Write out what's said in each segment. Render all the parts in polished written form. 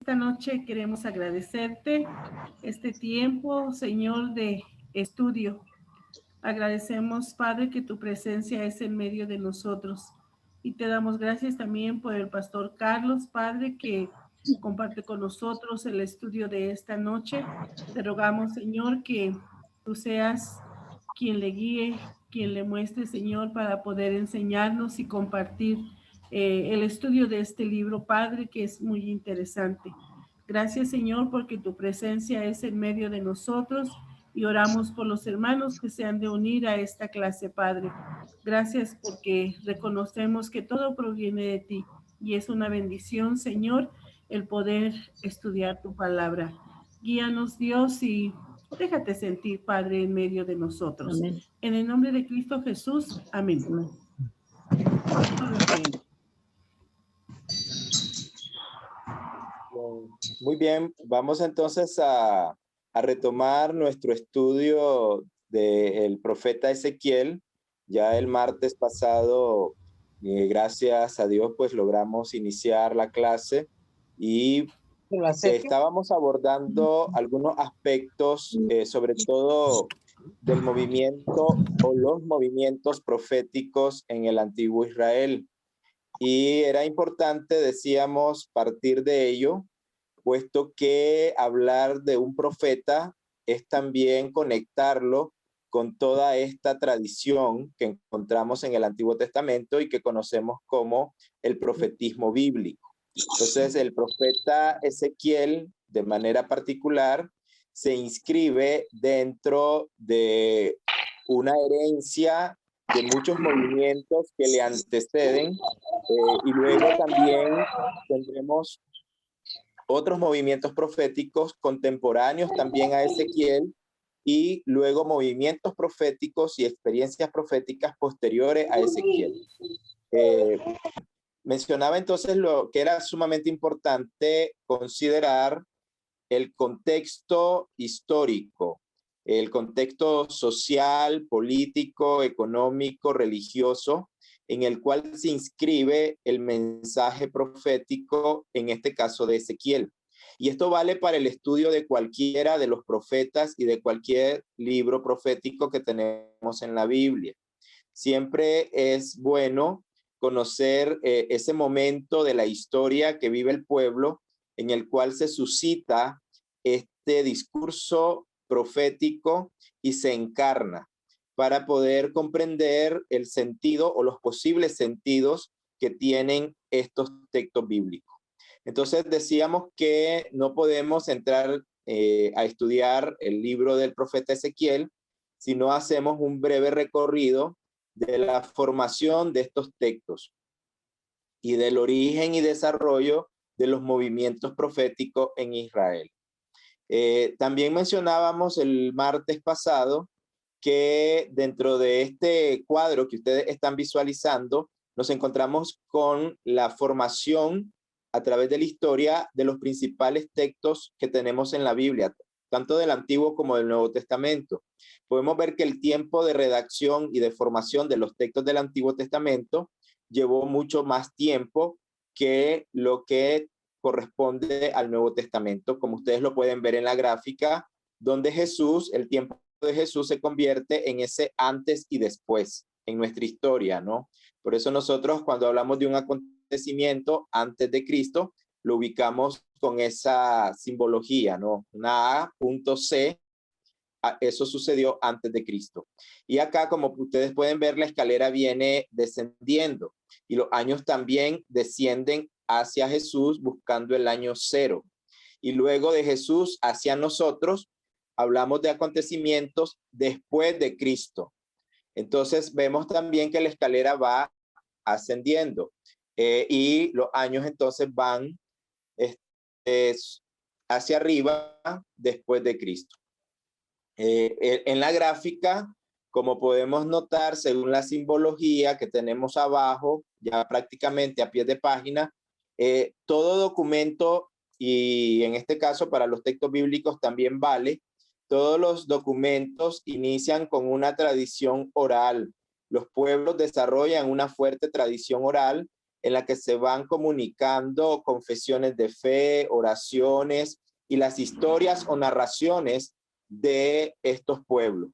esta noche queremos agradecerte este tiempo, Señor, de estudio. Agradecemos, Padre, que tu presencia es en medio de nosotros. Y te damos gracias también por el pastor Carlos, Padre, que comparte con nosotros el estudio de esta noche. Te rogamos, Señor, que tú seas quien le guíe, quien le muestre, Señor, para poder enseñarnos y compartir el estudio de este libro, Padre, que es muy interesante. Gracias, Señor, porque tu presencia es en medio de nosotros y oramos por los hermanos que se han de unir a esta clase, Padre. Gracias porque reconocemos que todo proviene de ti y es una bendición, Señor, el poder estudiar tu palabra. Guíanos, Dios, y déjate sentir, Padre, en medio de nosotros. Amén. En el nombre de Cristo Jesús, amén. Amén. Muy bien, vamos entonces a retomar nuestro estudio del profeta Ezequiel. Ya el martes pasado, gracias a Dios, pues logramos iniciar la clase y estábamos abordando algunos aspectos, sobre todo del movimiento o los movimientos proféticos en el antiguo Israel. Y era importante, decíamos, partir de ello, puesto que hablar de un profeta es también conectarlo con toda esta tradición que encontramos en el Antiguo Testamento y que conocemos como el profetismo bíblico. Entonces, el profeta Ezequiel, de manera particular, se inscribe dentro de una herencia de muchos movimientos que le anteceden, y luego también tendremos otros movimientos proféticos contemporáneos también a Ezequiel, y luego movimientos proféticos y experiencias proféticas posteriores a Ezequiel. Mencionaba entonces lo que era sumamente importante considerar el contexto histórico, el contexto social, político, económico, religioso, en el cual se inscribe el mensaje profético, en este caso de Ezequiel. Y esto vale para el estudio de cualquiera de los profetas y de cualquier libro profético que tenemos en la Biblia. Siempre es bueno conocer ese momento de la historia que vive el pueblo, en el cual se suscita este discurso profético y se encarna, para poder comprender el sentido o los posibles sentidos que tienen estos textos bíblicos. Entonces decíamos que no podemos entrar a estudiar el libro del profeta Ezequiel si no hacemos un breve recorrido de la formación de estos textos y del origen y desarrollo de los movimientos proféticos en Israel. También mencionábamos el martes pasado que dentro de este cuadro que ustedes están visualizando, nos encontramos con la formación a través de la historia de los principales textos que tenemos en la Biblia, tanto del Antiguo como del Nuevo Testamento. Podemos ver que el tiempo de redacción y de formación de los textos del Antiguo Testamento llevó mucho más tiempo que lo que corresponde al Nuevo Testamento, como ustedes lo pueden ver en la gráfica, donde Jesús, el tiempo de Jesús se convierte en ese antes y después en nuestra historia, ¿no? Por eso nosotros cuando hablamos de un acontecimiento antes de Cristo, lo ubicamos con esa simbología, ¿no? Una A, punto C, eso sucedió antes de Cristo. Y acá, como ustedes pueden ver, la escalera viene descendiendo y los años también descienden hacia Jesús buscando el año 0. Y luego de Jesús hacia nosotros, hablamos de acontecimientos después de Cristo. Entonces vemos también que la escalera va ascendiendo, y los años entonces van hacia arriba después de Cristo. En la gráfica, como podemos notar, según la simbología que tenemos abajo, ya prácticamente a pie de página, todo documento, y en este caso para los textos bíblicos también vale, todos los documentos inician con una tradición oral. Los pueblos desarrollan una fuerte tradición oral en la que se van comunicando confesiones de fe, oraciones y las historias o narraciones de estos pueblos.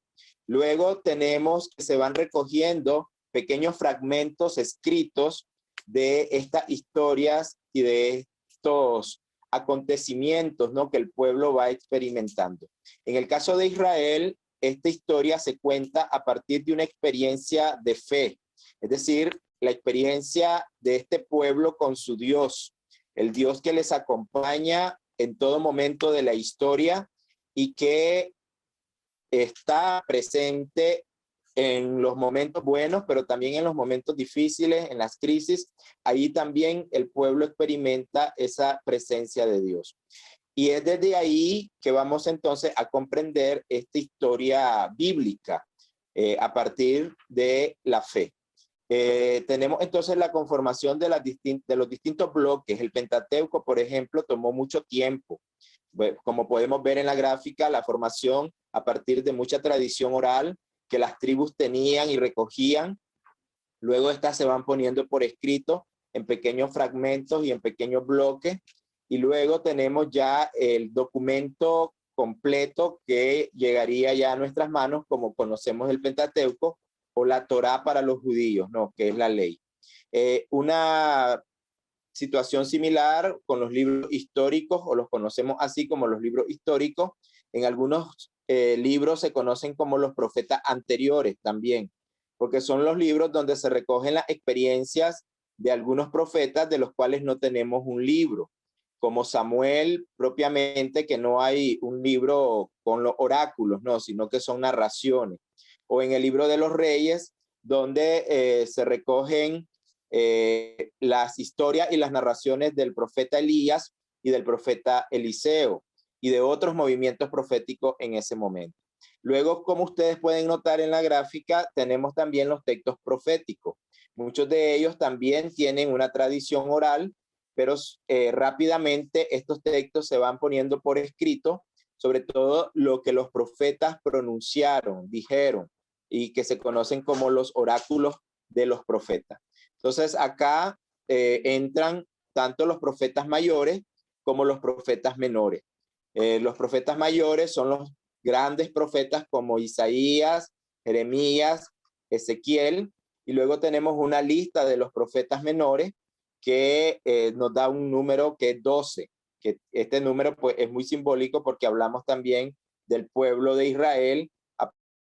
Luego tenemos que se van recogiendo pequeños fragmentos escritos de estas historias y de estos acontecimientos, ¿no?, que el pueblo va experimentando. En el caso de Israel, esta historia se cuenta a partir de una experiencia de fe, es decir, la experiencia de este pueblo con su Dios, el Dios que les acompaña en todo momento de la historia y que está presente en los momentos buenos, pero también en los momentos difíciles, en las crisis. Ahí también el pueblo experimenta esa presencia de Dios. Y es desde ahí que vamos entonces a comprender esta historia bíblica a partir de la fe. Tenemos entonces la conformación de los distintos bloques. El Pentateuco, por ejemplo, tomó mucho tiempo. Como podemos ver en la gráfica, la formación a partir de mucha tradición oral que las tribus tenían y recogían. Luego estas se van poniendo por escrito en pequeños fragmentos y en pequeños bloques. Y luego tenemos ya el documento completo que llegaría ya a nuestras manos, como conocemos el Pentateuco o la Torá para los judíos, ¿no?, que es la ley. Una situación similar con los libros históricos, o los conocemos así como los libros históricos. En algunos libros se conocen como los profetas anteriores también, porque son los libros donde se recogen las experiencias de algunos profetas de los cuales no tenemos un libro, como Samuel propiamente, que no hay un libro con los oráculos, no, sino que son narraciones. O en el libro de los Reyes, donde se recogen las historias y las narraciones del profeta Elías y del profeta Eliseo y de otros movimientos proféticos en ese momento. Luego, como ustedes pueden notar en la gráfica, tenemos también los textos proféticos. Muchos de ellos también tienen una tradición oral, pero rápidamente estos textos se van poniendo por escrito, sobre todo lo que los profetas pronunciaron, dijeron, y que se conocen como los oráculos de los profetas. Entonces acá entran tanto los profetas mayores como los profetas menores. Los profetas mayores son los grandes profetas como Isaías, Jeremías, Ezequiel, y luego tenemos una lista de los profetas menores que nos da un número que es 12, que este número pues es muy simbólico porque hablamos también del pueblo de Israel a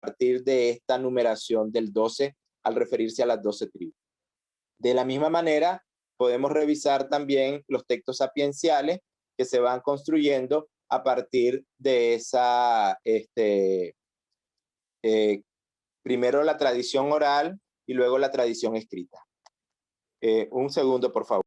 partir de esta numeración del 12 al referirse a las 12 tribus. De la misma manera, podemos revisar también los textos sapienciales que se van construyendo a partir de esa, primero la tradición oral y luego la tradición escrita. Un segundo, por favor.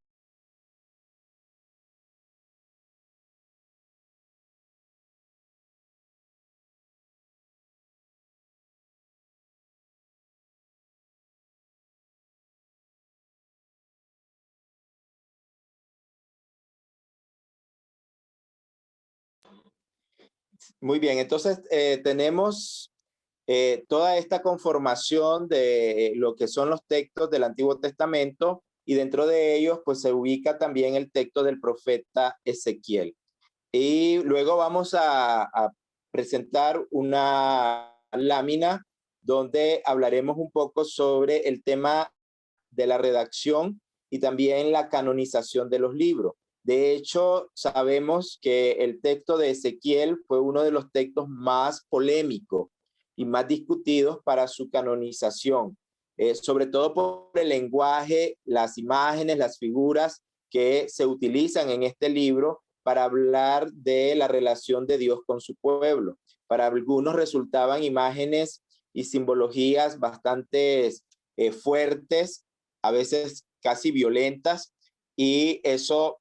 Muy bien, entonces tenemos toda esta conformación de lo que son los textos del Antiguo Testamento, y dentro de ellos pues se ubica también el texto del profeta Ezequiel. Y luego vamos a presentar una lámina donde hablaremos un poco sobre el tema de la redacción y también la canonización de los libros. De hecho, sabemos que el texto de Ezequiel fue uno de los textos más polémicos y más discutidos para su canonización, sobre todo por el lenguaje, las imágenes, las figuras que se utilizan en este libro para hablar de la relación de Dios con su pueblo. Para algunos resultaban imágenes y simbologías bastante fuertes, a veces casi violentas, y eso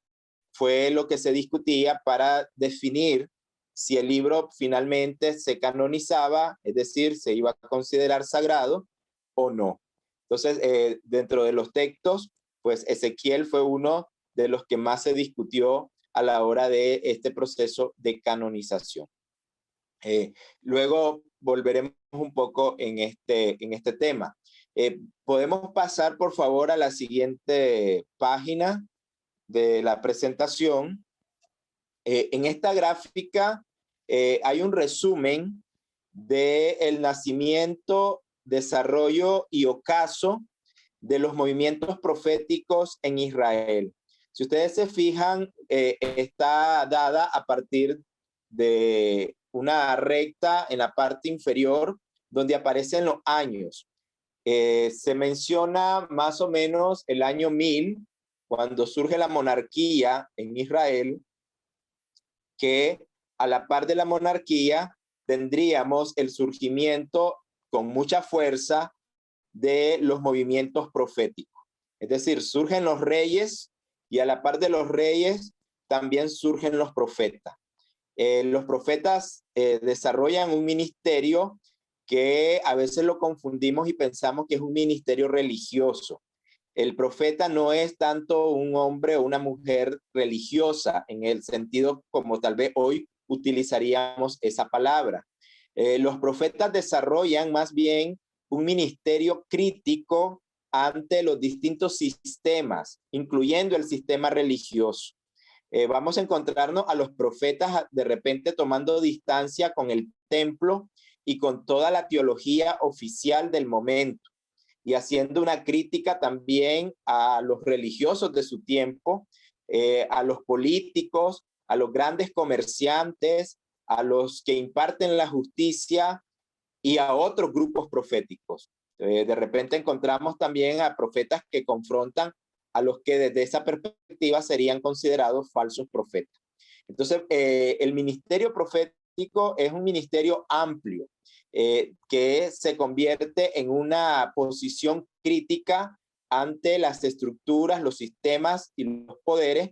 fue lo que se discutía para definir si el libro finalmente se canonizaba, es decir, se iba a considerar sagrado o no. Entonces, dentro de los textos, pues Ezequiel fue uno de los que más se discutió a la hora de este proceso de canonización. Luego volveremos un poco en este tema. ¿Podemos pasar, por favor, a la siguiente página de la presentación? En esta gráfica hay un resumen del nacimiento, desarrollo y ocaso de los movimientos proféticos en Israel. Si ustedes se fijan, está dada a partir de una recta en la parte inferior donde aparecen los años. Se menciona más o menos el año 1000, cuando surge la monarquía en Israel, que a la par de la monarquía tendríamos el surgimiento con mucha fuerza de los movimientos proféticos. Es decir, surgen los reyes y a la par de los reyes también surgen los profetas. Los profetas desarrollan un ministerio que a veces lo confundimos y pensamos que es un ministerio religioso. El profeta no es tanto un hombre o una mujer religiosa en el sentido como tal vez hoy utilizaríamos esa palabra. Los profetas desarrollan más bien un ministerio crítico ante los distintos sistemas, incluyendo el sistema religioso. Vamos a encontrarnos a los profetas de repente tomando distancia con el templo y con toda la teología oficial del momento, y haciendo una crítica también a los religiosos de su tiempo, a los políticos, a los grandes comerciantes, a los que imparten la justicia y a otros grupos proféticos. De repente encontramos también a profetas que confrontan a los que desde esa perspectiva serían considerados falsos profetas. Entonces, el ministerio profético es un ministerio amplio, que se convierte en una posición crítica ante las estructuras, los sistemas y los poderes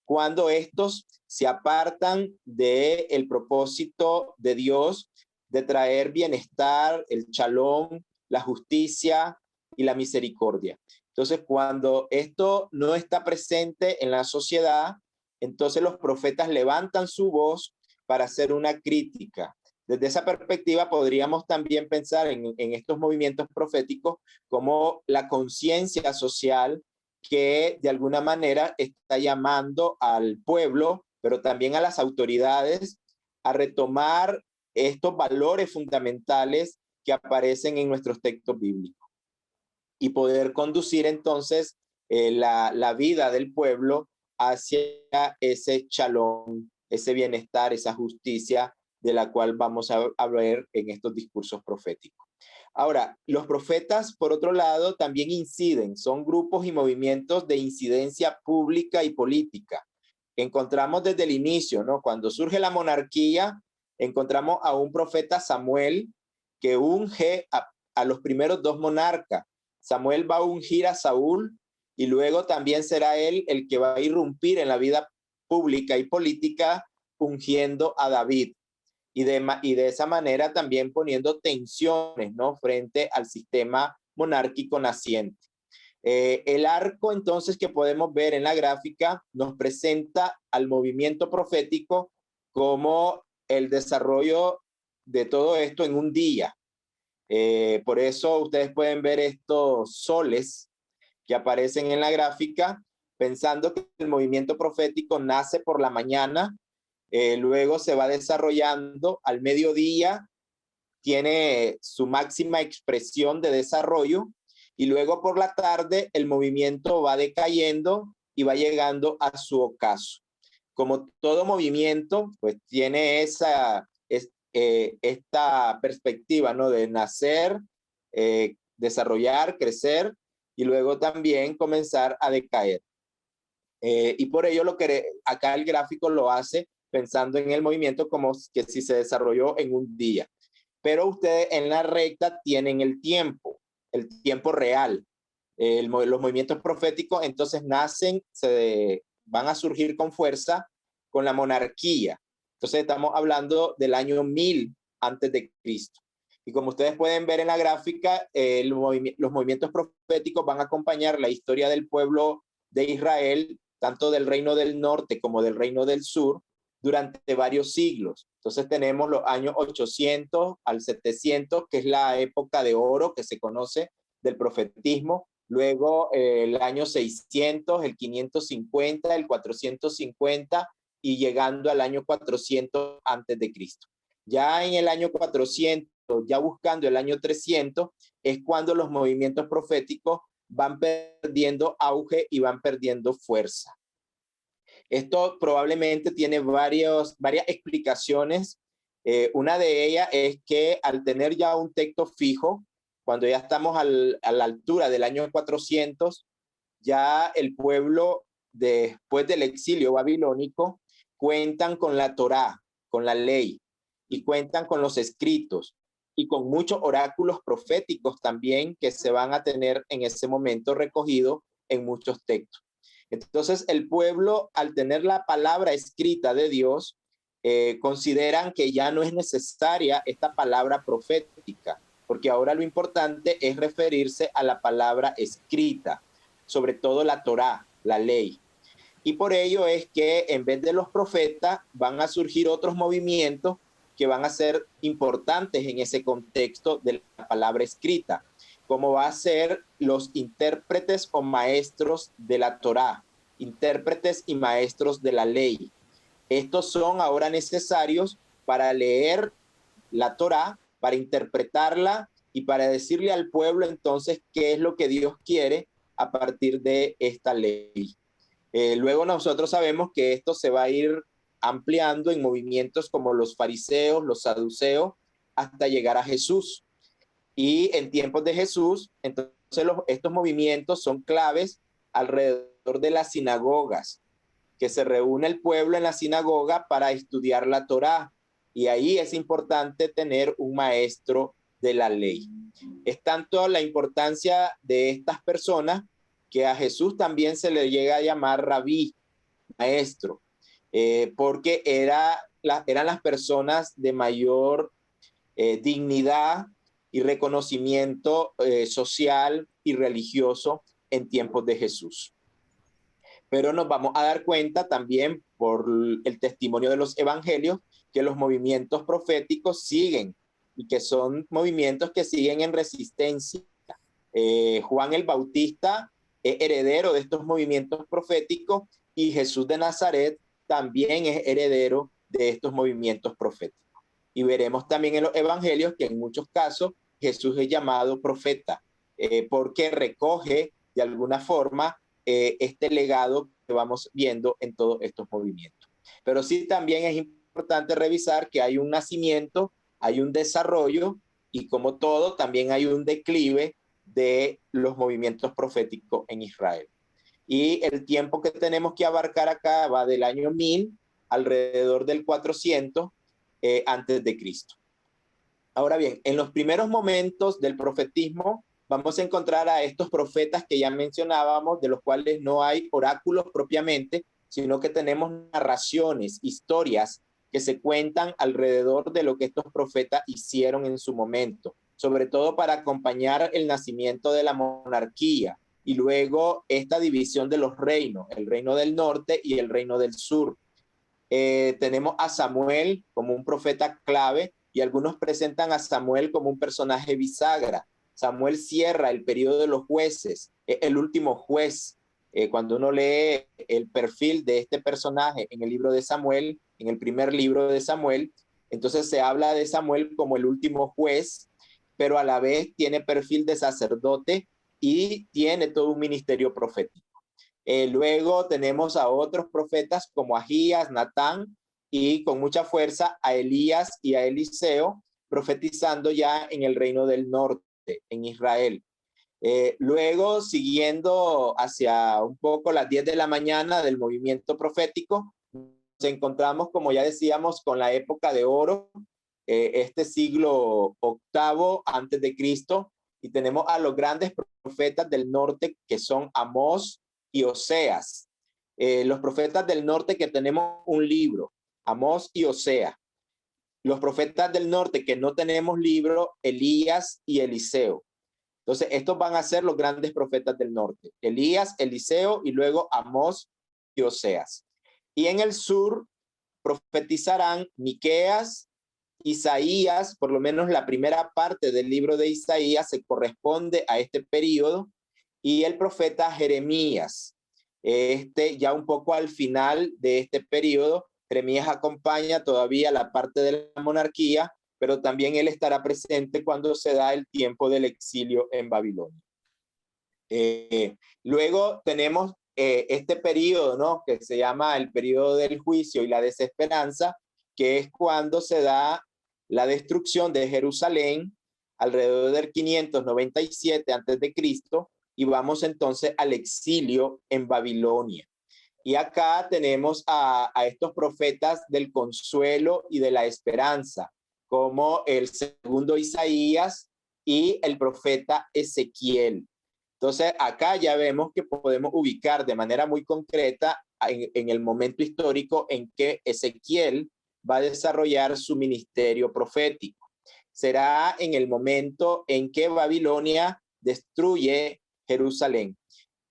cuando estos se apartan del propósito de Dios de traer bienestar, el shalom, la justicia y la misericordia. Entonces, cuando esto no está presente en la sociedad, entonces los profetas levantan su voz para hacer una crítica. Desde esa perspectiva podríamos también pensar en estos movimientos proféticos como la conciencia social que de alguna manera está llamando al pueblo, pero también a las autoridades a retomar estos valores fundamentales que aparecen en nuestros textos bíblicos y poder conducir entonces la vida del pueblo hacia ese shalom, ese bienestar, esa justicia de la cual vamos a ver en estos discursos proféticos. Ahora, los profetas, por otro lado, también inciden, son grupos y movimientos de incidencia pública y política. Encontramos desde el inicio, ¿no? Cuando surge la monarquía, encontramos a un profeta Samuel que unge a los primeros dos monarcas. Samuel va a ungir a Saúl y luego también será él el que va a irrumpir en la vida pública y política ungiendo a David. Y de esa manera también poniendo tensiones, ¿no? Frente al sistema monárquico naciente. El arco entonces que podemos ver en la gráfica nos presenta al movimiento profético como el desarrollo de todo esto en un día. Por eso ustedes pueden ver estos soles que aparecen en la gráfica, pensando que el movimiento profético nace por la mañana, luego se va desarrollando al mediodía, tiene su máxima expresión de desarrollo y luego por la tarde el movimiento va decayendo y va llegando a su ocaso. Como todo movimiento, pues tiene esta perspectiva, ¿no? De nacer, desarrollar, crecer y luego también comenzar a decaer. Y por ello acá el gráfico lo hace pensando en el movimiento como que si se desarrolló en un día. Pero ustedes en la recta tienen el tiempo real. Los movimientos proféticos entonces nacen, van a surgir con fuerza con la monarquía. Entonces estamos hablando del año 1000 antes de Cristo. Y como ustedes pueden ver en la gráfica, los movimientos proféticos van a acompañar la historia del pueblo de Israel, tanto del reino del norte como del reino del sur, durante varios siglos. Entonces tenemos los años 800 al 700, que es la época de oro que se conoce del profetismo. Luego el año 600, el 550, el 450 y llegando al año 400 antes de Cristo. Ya en el año 400, ya buscando el año 300, es cuando los movimientos proféticos van perdiendo auge y van perdiendo fuerza. Esto probablemente tiene varias explicaciones. Una de ellas es que al tener ya un texto fijo, cuando ya estamos a la altura del año 400, ya el pueblo, después del exilio babilónico, cuentan con la Torá, con la ley, y cuentan con los escritos, y con muchos oráculos proféticos también que se van a tener en ese momento recogidos en muchos textos. Entonces el pueblo, al tener la palabra escrita de Dios, consideran que ya no es necesaria esta palabra profética, porque ahora lo importante es referirse a la palabra escrita, sobre todo la Torá, la ley. Y por ello es que en vez de los profetas van a surgir otros movimientos que van a ser importantes en ese contexto de la palabra escrita, como va a ser los intérpretes o maestros de la Torá, intérpretes y maestros de la ley. Estos son ahora necesarios para leer la Torá, para interpretarla y para decirle al pueblo entonces qué es lo que Dios quiere a partir de esta ley. Luego nosotros sabemos que esto se va a ir ampliando en movimientos como los fariseos, los saduceos, hasta llegar a Jesús. Y en tiempos de Jesús, entonces estos movimientos son claves alrededor de las sinagogas, que se reúne el pueblo en la sinagoga para estudiar la Torá. Y ahí es importante tener un maestro de la ley. Es tanto la importancia de estas personas que a Jesús también se le llega a llamar rabí, maestro, porque eran las personas de mayor dignidad y reconocimiento social y religioso en tiempos de Jesús. Pero nos vamos a dar cuenta también por el testimonio de los evangelios que los movimientos proféticos siguen y que son movimientos que siguen en resistencia. Juan el Bautista es heredero de estos movimientos proféticos y Jesús de Nazaret también es heredero de estos movimientos proféticos. Y veremos también en los evangelios que en muchos casos Jesús es llamado profeta porque recoge de alguna forma este legado que vamos viendo en todos estos movimientos. Pero sí también es importante revisar que hay un nacimiento, hay un desarrollo y como todo también hay un declive de los movimientos proféticos en Israel. Y el tiempo que tenemos que abarcar acá va del año 1000 alrededor del 400 antes de Cristo. Ahora bien, en los primeros momentos del profetismo vamos a encontrar a estos profetas que ya mencionábamos, de los cuales no hay oráculos propiamente, sino que tenemos narraciones, historias que se cuentan alrededor de lo que estos profetas hicieron en su momento, sobre todo para acompañar el nacimiento de la monarquía y luego esta división de los reinos, el reino del norte y el reino del sur. Tenemos a Samuel como un profeta clave y algunos presentan a Samuel como un personaje bisagra. Samuel cierra el periodo de los jueces, el último juez. Cuando uno lee el perfil de este personaje en el libro de Samuel, en el primer libro de Samuel, entonces se habla de Samuel como el último juez, pero a la vez tiene perfil de sacerdote y tiene todo un ministerio profético. Luego tenemos a otros profetas como Ahías, Natán y con mucha fuerza a Elías y a Eliseo profetizando ya en el reino del norte, en Israel. Luego, siguiendo hacia un poco las 10 de la mañana del movimiento profético, nos encontramos, como ya decíamos, con la época de oro, este siglo VIII antes de Cristo, y tenemos a los grandes profetas del norte que son Amós y Oseas. Los profetas del norte que tenemos un libro, Amós y Oseas. Los profetas del norte que no tenemos libro, Elías y Eliseo. Entonces, estos van a ser los grandes profetas del norte, Elías, Eliseo y luego Amós y Oseas. Y en el sur profetizarán Miqueas, Isaías, por lo menos la primera parte del libro de Isaías se corresponde a este periodo, y el profeta Jeremías. Ya un poco al final de este periodo, Jeremías acompaña todavía la parte de la monarquía, pero también él estará presente cuando se da el tiempo del exilio en Babilonia. Luego tenemos este periodo, ¿no?, que se llama el periodo del juicio y la desesperanza, que es cuando se da la destrucción de Jerusalén alrededor del 597 a.C., y vamos entonces al exilio en Babilonia. Y acá tenemos a estos profetas del consuelo y de la esperanza, como el segundo Isaías y el profeta Ezequiel. Entonces, acá ya vemos que podemos ubicar de manera muy concreta en el momento histórico en que Ezequiel va a desarrollar su ministerio profético. Será en el momento en que Babilonia destruye Jerusalén.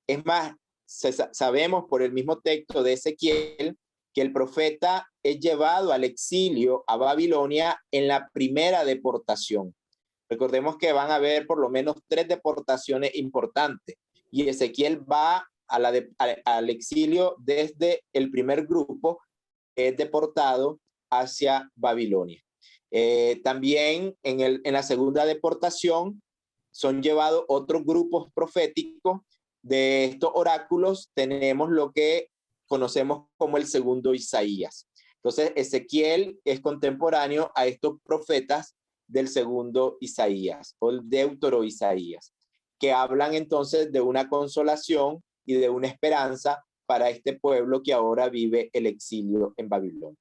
Es más, sabemos por el mismo texto de Ezequiel que el profeta es llevado al exilio a Babilonia en la primera deportación. Recordemos que van a haber por lo menos 3 deportaciones importantes, y Ezequiel va al exilio desde el primer grupo, es deportado hacia Babilonia. También en la segunda deportación son llevados otros grupos proféticos. De estos oráculos tenemos lo que conocemos como el segundo Isaías. Entonces, Ezequiel es contemporáneo a estos profetas del segundo Isaías, o el Deutero Isaías, que hablan entonces de una consolación y de una esperanza para este pueblo que ahora vive el exilio en Babilonia.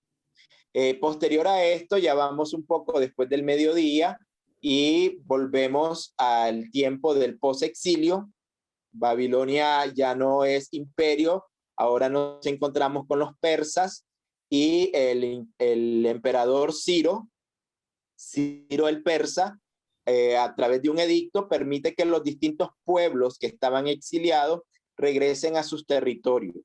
Posterior a esto, ya vamos un poco después del mediodía y volvemos al tiempo del posexilio. Babilonia ya no es imperio, ahora nos encontramos con los persas, y el emperador Ciro el persa, a través de un edicto, permite que los distintos pueblos que estaban exiliados regresen a sus territorios,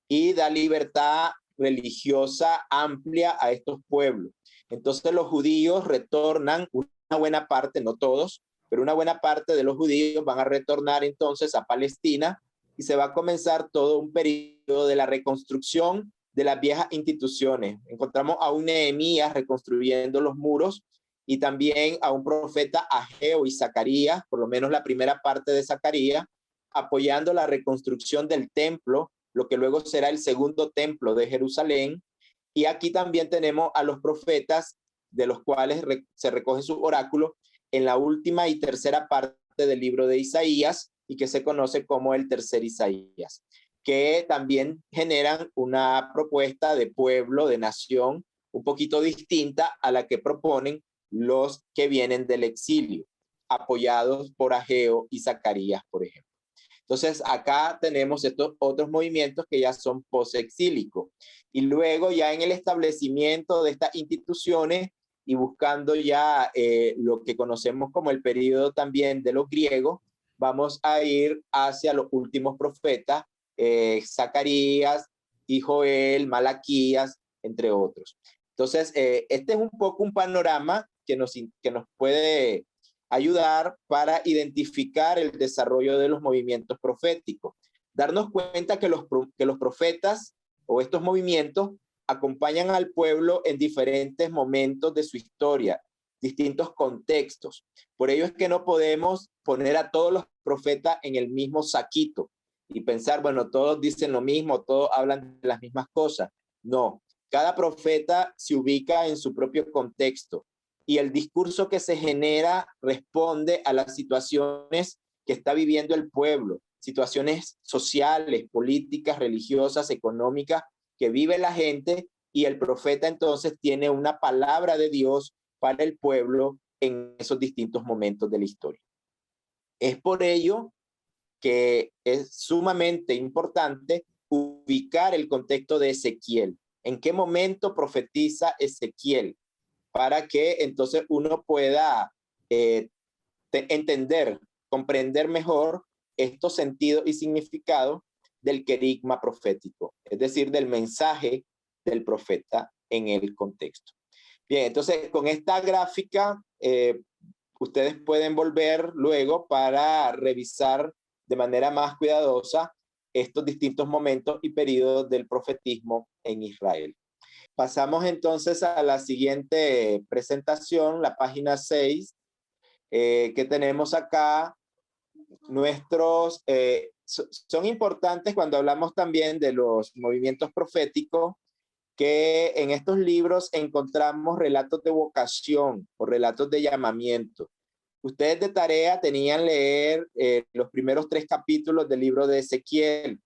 y da libertad religiosa amplia a estos pueblos. Entonces los judíos retornan, una buena parte, no todos, pero una buena parte de los judíos van a retornar entonces a Palestina, y se va a comenzar todo un periodo de la reconstrucción de las viejas instituciones. Encontramos a un Nehemías reconstruyendo los muros, y también a un profeta Ageo y Zacarías, por lo menos la primera parte de Zacarías, apoyando la reconstrucción del templo, lo que luego será el segundo templo de Jerusalén. Y aquí también tenemos a los profetas, de los cuales se recoge su oráculo en la última y tercera parte del libro de Isaías, y que se conoce como el tercer Isaías, que también generan una propuesta de pueblo, de nación, un poquito distinta a la que proponen los que vienen del exilio, apoyados por Ageo y Zacarías, por ejemplo. Entonces, acá tenemos estos otros movimientos que ya son posexílicos. Y luego, ya en el establecimiento de estas instituciones y buscando ya lo que conocemos como el periodo también de los griegos, vamos a ir hacia los últimos profetas, Zacarías y Joel, Malaquías, entre otros. Entonces, este es un poco un panorama que nos puede ayudar para identificar el desarrollo de los movimientos proféticos. Darnos cuenta que los profetas o estos movimientos acompañan al pueblo en diferentes momentos de su historia, distintos contextos. Por ello es que no podemos poner a todos los profetas en el mismo saquito y pensar, bueno, todos dicen lo mismo, todos hablan de las mismas cosas. No, cada profeta se ubica en su propio contexto, y el discurso que se genera responde a las situaciones que está viviendo el pueblo, situaciones sociales, políticas, religiosas, económicas que vive la gente, y el profeta entonces tiene una palabra de Dios para el pueblo en esos distintos momentos de la historia. Es por ello que es sumamente importante ubicar el contexto de Ezequiel. ¿En qué momento profetiza Ezequiel? Para que entonces uno pueda entender, comprender mejor estos sentidos y significados del querigma profético, es decir, del mensaje del profeta en el contexto. Bien, entonces con esta gráfica ustedes pueden volver luego para revisar de manera más cuidadosa estos distintos momentos y periodos del profetismo en Israel. Pasamos entonces a la siguiente presentación, la página 6, que tenemos acá. Nuestros, son importantes cuando hablamos también de los movimientos proféticos, que en estos libros encontramos relatos de vocación o relatos de llamamiento. Ustedes de tarea tenían leer los primeros 3 capítulos del libro de Ezequiel.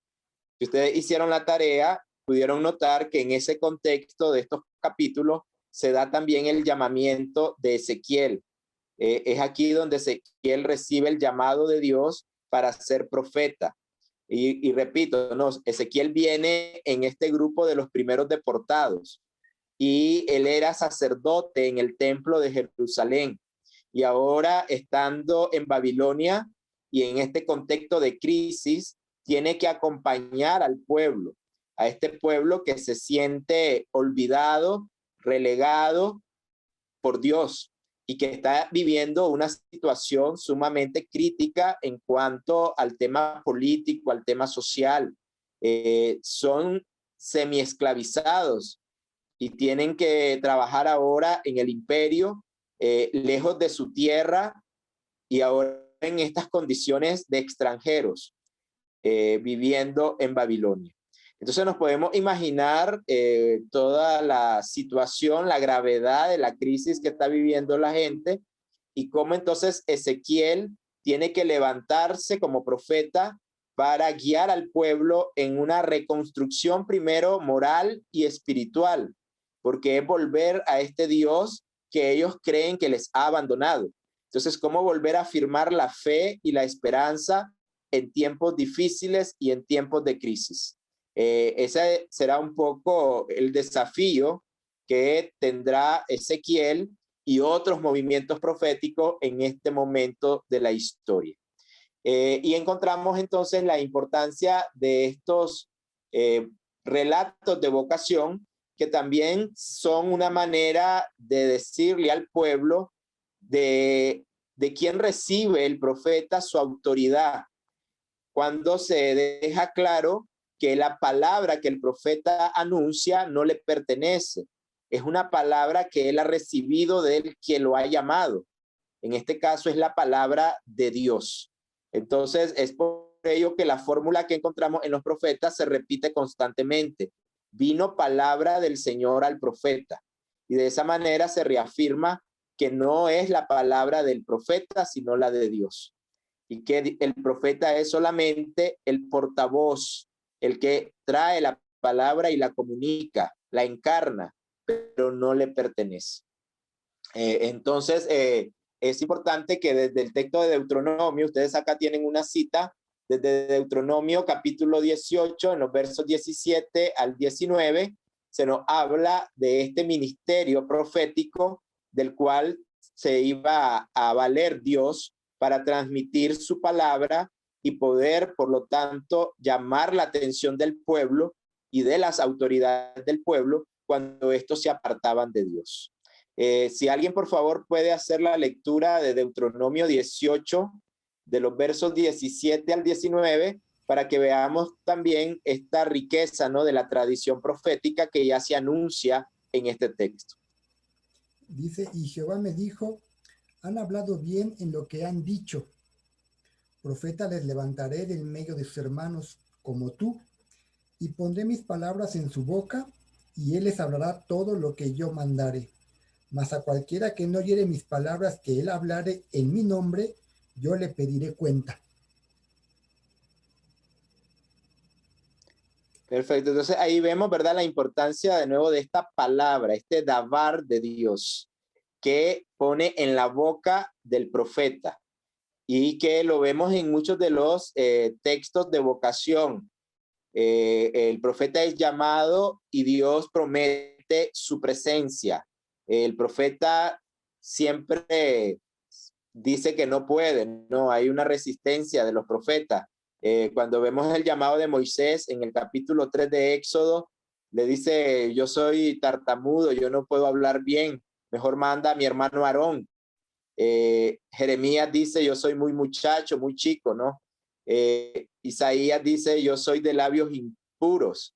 Si ustedes hicieron la tarea, pudieron notar que en ese contexto de estos capítulos se da también el llamamiento de Ezequiel. Es aquí donde Ezequiel recibe el llamado de Dios para ser profeta. Y repito, no, Ezequiel viene en este grupo de los primeros deportados y él era sacerdote en el templo de Jerusalén. Y ahora, estando en Babilonia y en este contexto de crisis, tiene que acompañar al pueblo, a este pueblo que se siente olvidado, relegado por Dios y que está viviendo una situación sumamente crítica en cuanto al tema político, al tema social. Son semi-esclavizados y tienen que trabajar ahora en el imperio, lejos de su tierra y ahora en estas condiciones de extranjeros, viviendo en Babilonia. Entonces nos podemos imaginar toda la situación, la gravedad de la crisis que está viviendo la gente y cómo entonces Ezequiel tiene que levantarse como profeta para guiar al pueblo en una reconstrucción primero moral y espiritual, porque es volver a este Dios que ellos creen que les ha abandonado. Entonces, cómo volver a afirmar la fe y la esperanza en tiempos difíciles y en tiempos de crisis. Ese será un poco el desafío que tendrá Ezequiel y otros movimientos proféticos en este momento de la historia. Y encontramos entonces la importancia de estos relatos de vocación, que también son una manera de decirle al pueblo de quién recibe el profeta su autoridad, cuando se deja claro que la palabra que el profeta anuncia no le pertenece. Es una palabra que él ha recibido de él quien lo ha llamado. En este caso es la palabra de Dios. Entonces es por ello que la fórmula que encontramos en los profetas se repite constantemente. Vino palabra del Señor al profeta. Y de esa manera se reafirma que no es la palabra del profeta, sino la de Dios. Y que el profeta es solamente el portavoz, el que trae la palabra y la comunica, la encarna, pero no le pertenece. Entonces, es importante que desde el texto de Deuteronomio, ustedes acá tienen una cita, desde Deuteronomio capítulo 18, en los versos 17 al 19, se nos habla de este ministerio profético del cual se iba a valer Dios para transmitir su palabra y poder, por lo tanto, llamar la atención del pueblo y de las autoridades del pueblo cuando estos se apartaban de Dios. Si alguien, por favor, puede hacer la lectura de Deuteronomio 18, de los versos 17 al 19, para que veamos también esta riqueza, ¿no?, de la tradición profética que ya se anuncia en este texto. Dice, y Jehová me dijo, han hablado bien en lo que han dicho. Profeta les levantaré del medio de sus hermanos como tú, y pondré mis palabras en su boca, y él les hablará todo lo que yo mandare. Mas a cualquiera que no oyere mis palabras que él hablare en mi nombre, yo le pediré cuenta. Perfecto, entonces ahí vemos, ¿verdad?, la importancia de nuevo de esta palabra, este davar de Dios, que pone en la boca del profeta y que lo vemos en muchos de los textos de vocación. El profeta es llamado y Dios promete su presencia. El profeta siempre dice que no puede, no, hay una resistencia de los profetas. Cuando vemos el llamado de Moisés en el capítulo 3 de Éxodo, le dice, yo soy tartamudo, yo no puedo hablar bien, mejor manda a mi hermano Aarón. Jeremías dice, yo soy muy muchacho, muy chico, ¿no? Isaías dice, yo soy de labios impuros.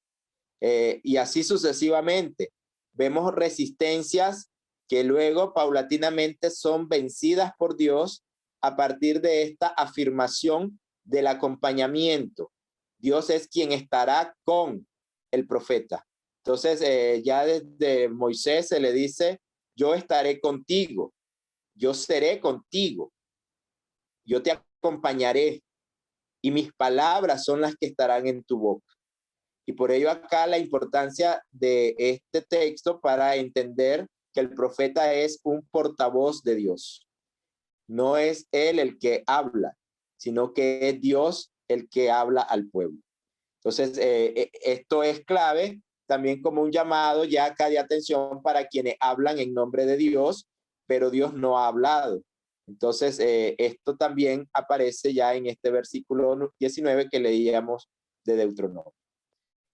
Y así sucesivamente. Vemos resistencias que luego paulatinamente son vencidas por Dios a partir de esta afirmación del acompañamiento. Dios es quien estará con el profeta. Entonces, ya desde Moisés se le dice, yo estaré contigo, yo seré contigo, yo te acompañaré y mis palabras son las que estarán en tu boca. Y por ello acá la importancia de este texto para entender que el profeta es un portavoz de Dios. No es él el que habla, sino que es Dios el que habla al pueblo. Entonces, esto es clave también como un llamado ya acá de atención para quienes hablan en nombre de Dios, pero Dios no ha hablado. Entonces, esto también aparece ya en este versículo 19 que leíamos de Deuteronomio.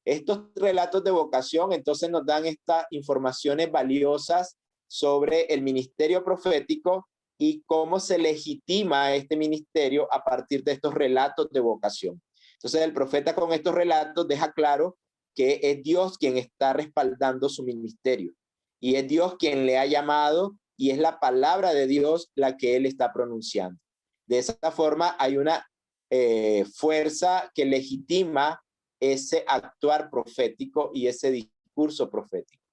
Estos relatos de vocación entonces nos dan estas informaciones valiosas sobre el ministerio profético y cómo se legitima este ministerio a partir de estos relatos de vocación. Entonces el profeta con estos relatos deja claro que es Dios quien está respaldando su ministerio y es Dios quien le ha llamado y es la palabra de Dios la que él está pronunciando. De esa forma hay una fuerza que legitima ese actuar profético y ese discurso profético.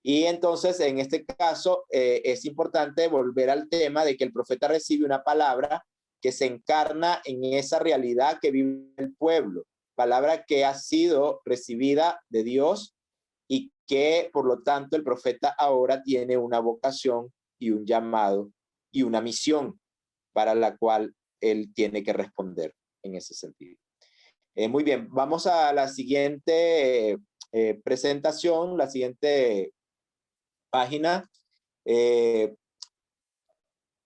Y entonces, en este caso, es importante volver al tema de que el profeta recibe una palabra que se encarna en esa realidad que vive el pueblo, palabra que ha sido recibida de Dios y que, por lo tanto, el profeta ahora tiene una vocación y un llamado y una misión para la cual él tiene que responder en ese sentido. Muy bien, vamos a la siguiente presentación, la siguiente página.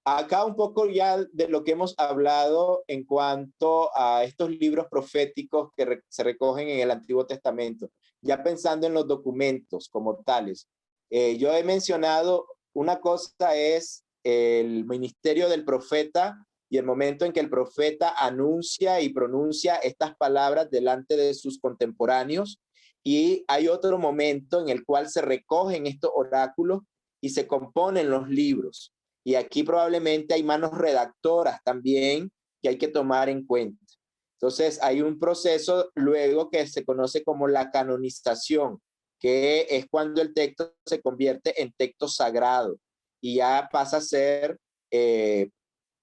Acá un poco ya de lo que hemos hablado en cuanto a estos libros proféticos que se recogen en el Antiguo Testamento, ya pensando en los documentos como tales. Yo he mencionado, una cosa es el ministerio del profeta, y el momento en que el profeta anuncia y pronuncia estas palabras delante de sus contemporáneos. Y hay otro momento en el cual se recogen estos oráculos y se componen los libros. Y aquí probablemente hay manos redactoras también que hay que tomar en cuenta. Entonces hay un proceso luego que se conoce como la canonización, que es cuando el texto se convierte en texto sagrado y ya pasa a ser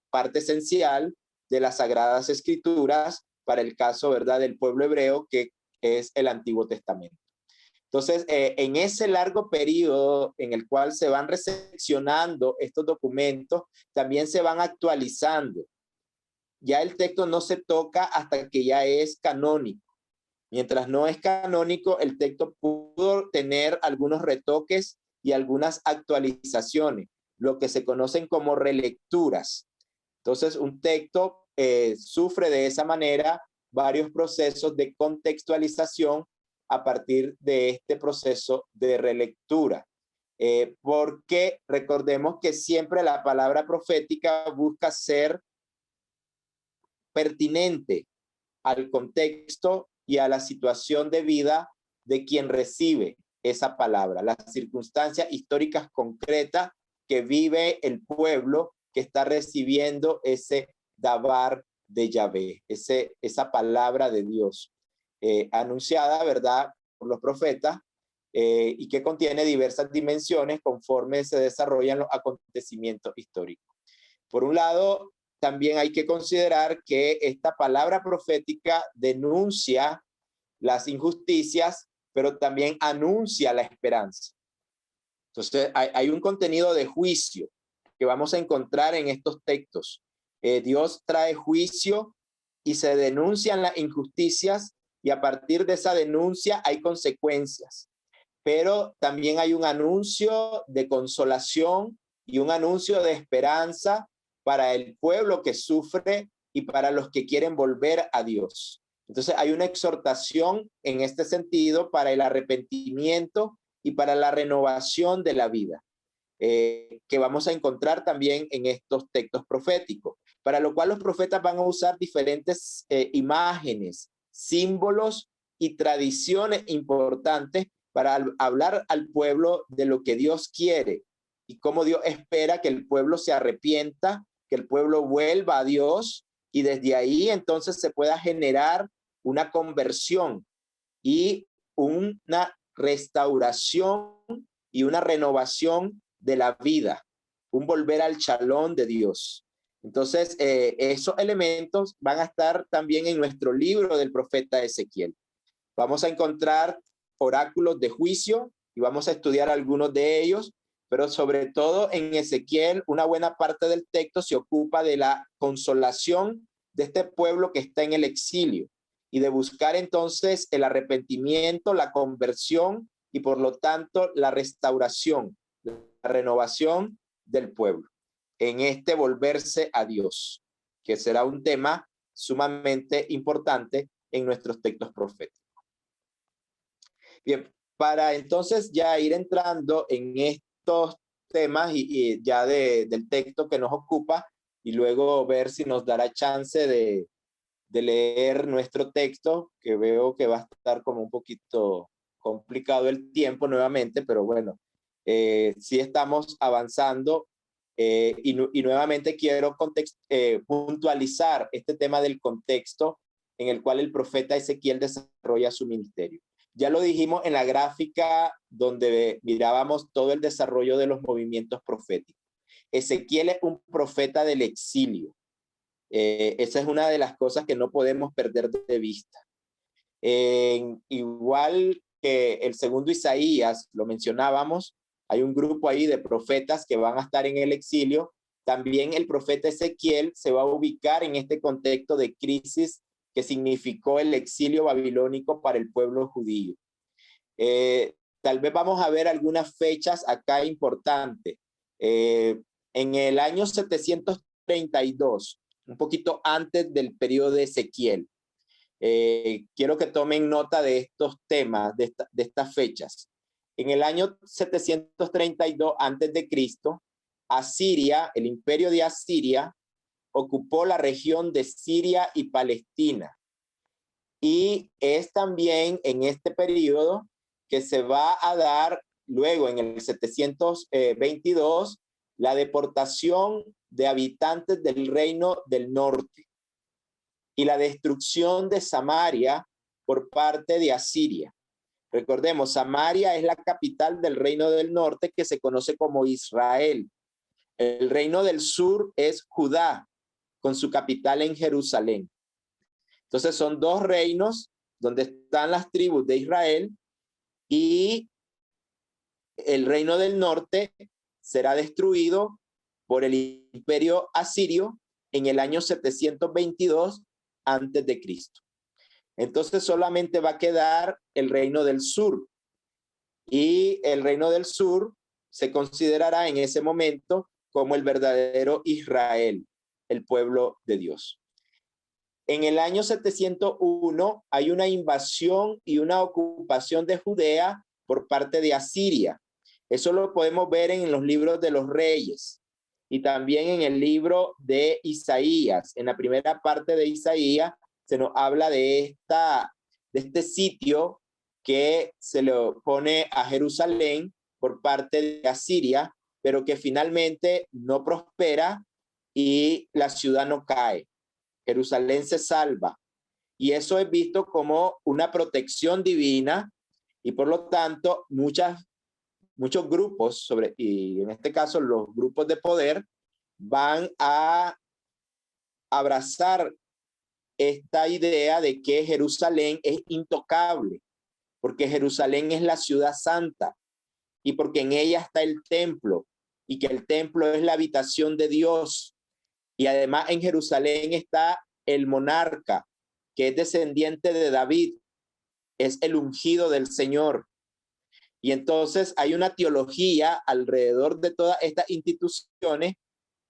parte esencial de las Sagradas Escrituras para el caso, ¿verdad?, del pueblo hebreo, que es el Antiguo Testamento. Entonces, en ese largo periodo en el cual se van recepcionando estos documentos, también se van actualizando. Ya el texto no se toca hasta que ya es canónico. Mientras no es canónico, el texto pudo tener algunos retoques y algunas actualizaciones, lo que se conocen como relecturas. Entonces, un texto sufre de esa manera varios procesos de contextualización a partir de este proceso de relectura. Porque recordemos que siempre la palabra profética busca ser pertinente al contexto y a la situación de vida de quien recibe esa palabra, las circunstancias históricas concretas que vive el pueblo que está recibiendo ese dabar de Yahvé, esa palabra de Dios anunciada, ¿verdad?, por los profetas y que contiene diversas dimensiones conforme se desarrollan los acontecimientos históricos. Por un lado, también hay que considerar que esta palabra profética denuncia las injusticias, pero también anuncia la esperanza. Entonces, hay un contenido de juicio que vamos a encontrar en estos textos. Dios trae juicio y se denuncian las injusticias y a partir de esa denuncia hay consecuencias. Pero también hay un anuncio de consolación y un anuncio de esperanza para el pueblo que sufre y para los que quieren volver a Dios. Entonces hay una exhortación en este sentido para el arrepentimiento y para la renovación de la vida, que vamos a encontrar también en estos textos proféticos, para lo cual los profetas van a usar diferentes imágenes, símbolos y tradiciones importantes para hablar al pueblo de lo que Dios quiere y cómo Dios espera que el pueblo se arrepienta, que el pueblo vuelva a Dios, y desde ahí entonces se pueda generar una conversión y una restauración y una renovación de la vida, un volver al shalom de Dios. Entonces, esos elementos van a estar también en nuestro libro del profeta Ezequiel. Vamos a encontrar oráculos de juicio y vamos a estudiar algunos de ellos, pero sobre todo en Ezequiel, una buena parte del texto se ocupa de la consolación de este pueblo que está en el exilio y de buscar entonces el arrepentimiento, la conversión y por lo tanto la restauración, la renovación del pueblo en este volverse a Dios, que será un tema sumamente importante en nuestros textos proféticos. Bien, para entonces ya ir entrando en estos temas y ya del texto que nos ocupa y luego ver si nos dará chance de leer nuestro texto, que veo que va a estar como un poquito complicado el tiempo nuevamente, pero bueno, sí estamos avanzando y nuevamente quiero puntualizar este tema del contexto en el cual el profeta Ezequiel desarrolla su ministerio. Ya lo dijimos en la gráfica donde mirábamos todo el desarrollo de los movimientos proféticos. Ezequiel es un profeta del exilio. Esa es una de las cosas que no podemos perder de vista. Igual que el segundo Isaías, lo mencionábamos, hay un grupo ahí de profetas que van a estar en el exilio. También el profeta Ezequiel se va a ubicar en este contexto de crisis que significó el exilio babilónico para el pueblo judío. Tal vez vamos a ver algunas fechas acá importantes. En el año 732, un poquito antes del periodo de Ezequiel, quiero que tomen nota de estos temas, de estas fechas. En el año 732 antes de Cristo, Asiria, el imperio de Asiria, ocupó la región de Siria y Palestina. Y es también en este periodo que se va a dar luego en el 722 la deportación de habitantes del reino del norte y la destrucción de Samaria por parte de Asiria. Recordemos, Samaria es la capital del reino del norte que se conoce como Israel. El reino del sur es Judá, con su capital en Jerusalén. Entonces son dos reinos donde están las tribus de Israel y el reino del norte será destruido por el imperio asirio en el año 722 antes de Cristo. Entonces solamente va a quedar el reino del sur y el reino del sur se considerará en ese momento como el verdadero Israel, el pueblo de Dios. En el año 701 hay una invasión y una ocupación de Judea por parte de Asiria. Eso lo podemos ver en los libros de los reyes y también en el libro de Isaías. En la primera parte de Isaías se nos habla de este sitio que se le pone a Jerusalén por parte de Asiria, pero que finalmente no prospera y la ciudad no cae. Jerusalén se salva. Y eso es visto como una protección divina y por lo tanto muchos grupos, y en este caso los grupos de poder, van a abrazar esta idea de que Jerusalén es intocable, porque Jerusalén es la ciudad santa y porque en ella está el templo y que el templo es la habitación de Dios. Y además en Jerusalén está el monarca, que es descendiente de David, es el ungido del Señor. Y entonces hay una teología alrededor de todas estas instituciones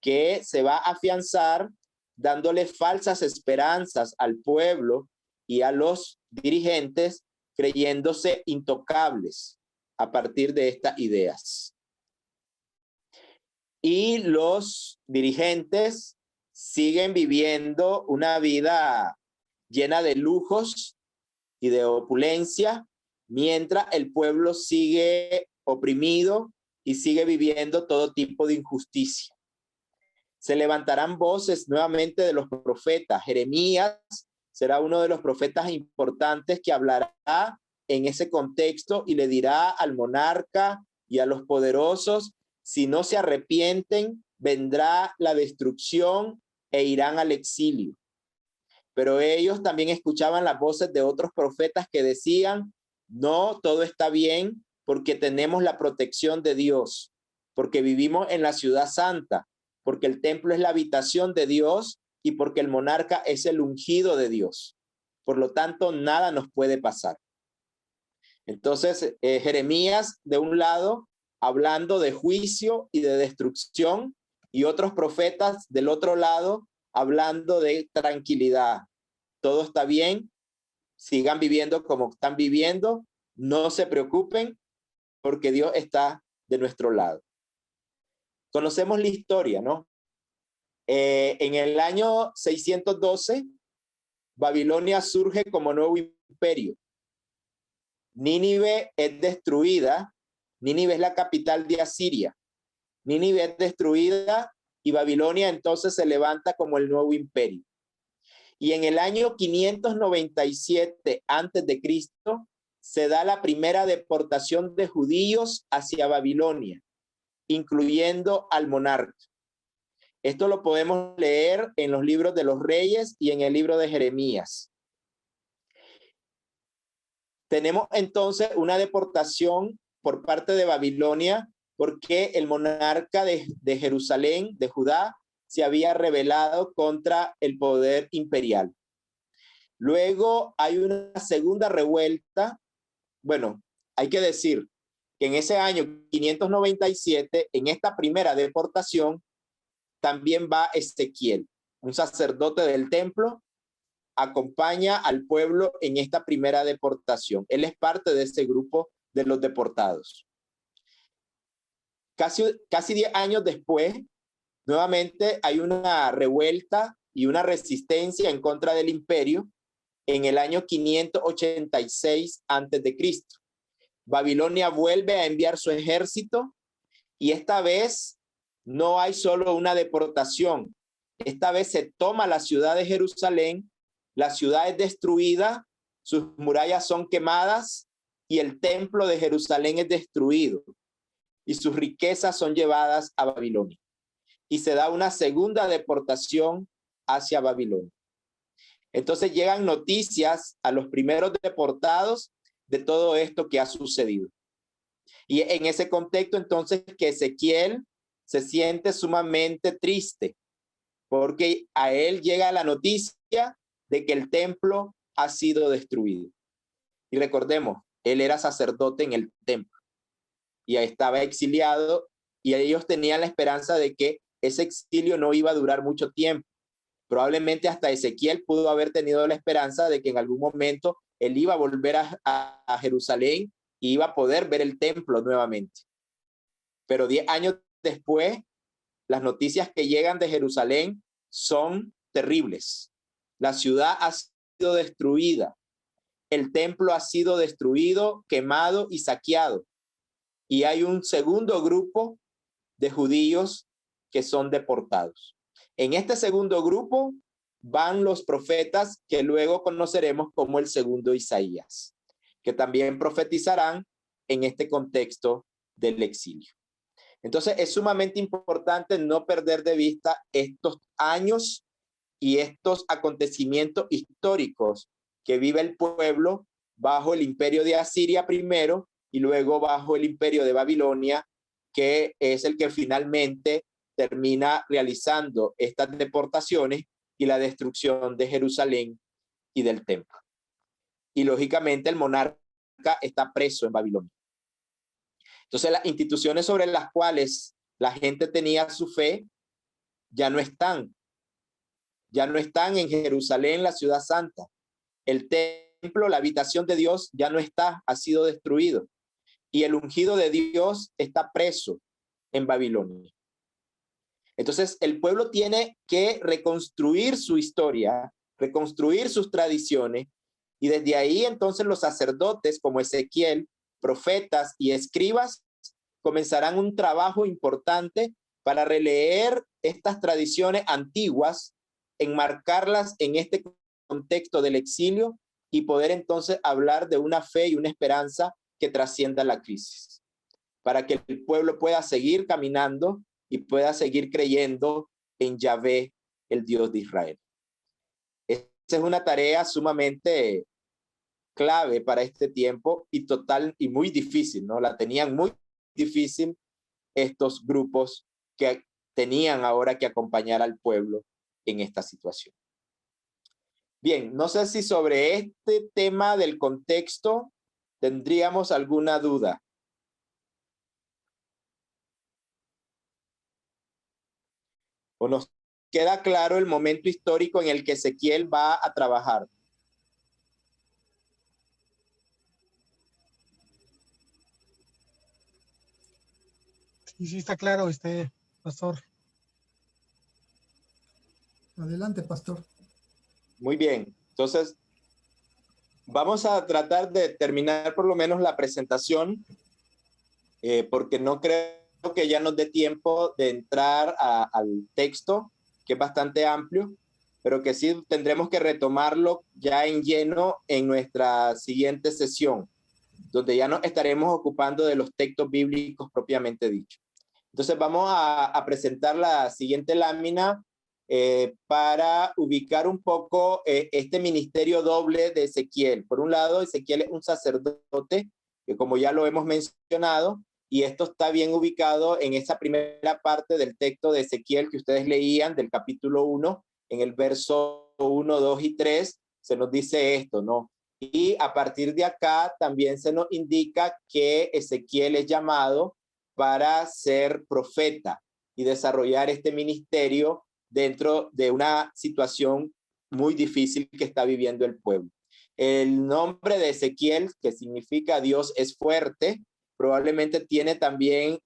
que se va a afianzar dándole falsas esperanzas al pueblo y a los dirigentes creyéndose intocables a partir de estas ideas. Y los dirigentes siguen viviendo una vida llena de lujos y de opulencia, mientras el pueblo sigue oprimido y sigue viviendo todo tipo de injusticia. Se levantarán voces nuevamente de los profetas. Jeremías será uno de los profetas importantes que hablará en ese contexto y le dirá al monarca y a los poderosos: si no se arrepienten, vendrá la destrucción e irán al exilio. Pero ellos también escuchaban las voces de otros profetas que decían: no, todo está bien porque tenemos la protección de Dios, porque vivimos en la ciudad santa, porque el templo es la habitación de Dios y porque el monarca es el ungido de Dios. Por lo tanto, nada nos puede pasar. Entonces, Jeremías, de un lado, hablando de juicio y de destrucción, y otros profetas del otro lado, hablando de tranquilidad. Todo está bien, sigan viviendo como están viviendo, no se preocupen, porque Dios está de nuestro lado. Conocemos la historia, ¿no? En el año 612, Babilonia surge como nuevo imperio. Nínive es destruida. Nínive es la capital de Asiria. Nínive es destruida y Babilonia entonces se levanta como el nuevo imperio. Y en el año 597 antes de Cristo se da la primera deportación de judíos hacia Babilonia, incluyendo al monarca. Esto lo podemos leer en los libros de los Reyes y en el libro de Jeremías. Tenemos entonces una deportación por parte de Babilonia porque el monarca de Jerusalén, de Judá, se había rebelado contra el poder imperial. Luego hay una segunda revuelta. Bueno, hay que decir que en ese año 597, en esta primera deportación, también va Ezequiel, un sacerdote del templo, acompaña al pueblo en esta primera deportación. Él es parte de ese grupo de los deportados. Casi 10 años después, nuevamente hay una revuelta y una resistencia en contra del imperio en el año 586 antes de Cristo. Babilonia vuelve a enviar su ejército y esta vez no hay solo una deportación. Esta vez se toma la ciudad de Jerusalén, la ciudad es destruida, sus murallas son quemadas y el templo de Jerusalén es destruido y sus riquezas son llevadas a Babilonia. Y se da una segunda deportación hacia Babilonia. Entonces llegan noticias a los primeros deportados de todo esto que ha sucedido. Y en ese contexto entonces que Ezequiel se siente sumamente triste porque a él llega la noticia de que el templo ha sido destruido. Y recordemos, él era sacerdote en el templo y estaba exiliado y ellos tenían la esperanza de que ese exilio no iba a durar mucho tiempo. Probablemente hasta Ezequiel pudo haber tenido la esperanza de que en algún momento él iba a volver a Jerusalén y iba a poder ver el templo nuevamente. Pero 10 años después, las noticias que llegan de Jerusalén son terribles. La ciudad ha sido destruida. El templo ha sido destruido, quemado y saqueado. Y hay un segundo grupo de judíos que son deportados. En este segundo grupo van los profetas que luego conoceremos como el segundo Isaías, que también profetizarán en este contexto del exilio. Entonces es sumamente importante no perder de vista estos años y estos acontecimientos históricos que vive el pueblo bajo el imperio de Asiria primero y luego bajo el imperio de Babilonia, que es el que finalmente termina realizando estas deportaciones y la destrucción de Jerusalén y del templo. Y lógicamente el monarca está preso en Babilonia. Entonces las instituciones sobre las cuales la gente tenía su fe ya no están en Jerusalén, la ciudad santa. El templo, la habitación de Dios ya no está, ha sido destruido. Y el ungido de Dios está preso en Babilonia. Entonces, el pueblo tiene que reconstruir su historia, reconstruir sus tradiciones, y desde ahí entonces los sacerdotes como Ezequiel, profetas y escribas comenzarán un trabajo importante para releer estas tradiciones antiguas, enmarcarlas en este contexto del exilio y poder entonces hablar de una fe y una esperanza que trascienda la crisis, para que el pueblo pueda seguir caminando y pueda seguir creyendo en Yahvé, el Dios de Israel. Esa es una tarea sumamente clave para este tiempo y total y muy difícil, ¿no? La tenían muy difícil estos grupos que tenían ahora que acompañar al pueblo en esta situación. Bien, no sé si sobre este tema del contexto tendríamos alguna duda. ¿O nos queda claro el momento histórico en el que Ezequiel va a trabajar? Sí, está claro, pastor. Adelante, pastor. Muy bien. Entonces, vamos a tratar de terminar por lo menos la presentación, porque no creo que ya nos dé tiempo de entrar al texto, que es bastante amplio, pero que sí tendremos que retomarlo ya en lleno en nuestra siguiente sesión, donde ya nos estaremos ocupando de los textos bíblicos propiamente dichos. Entonces vamos a presentar la siguiente lámina para ubicar un poco este ministerio doble de Ezequiel. Por un lado, Ezequiel es un sacerdote, que como ya lo hemos mencionado, y esto está bien ubicado en esa primera parte del texto de Ezequiel que ustedes leían, del capítulo 1, en el verso 1, 2 y 3, se nos dice esto, ¿no? Y a partir de acá también se nos indica que Ezequiel es llamado para ser profeta y desarrollar este ministerio dentro de una situación muy difícil que está viviendo el pueblo. El nombre de Ezequiel, que significa Dios es fuerte, probablemente tiene también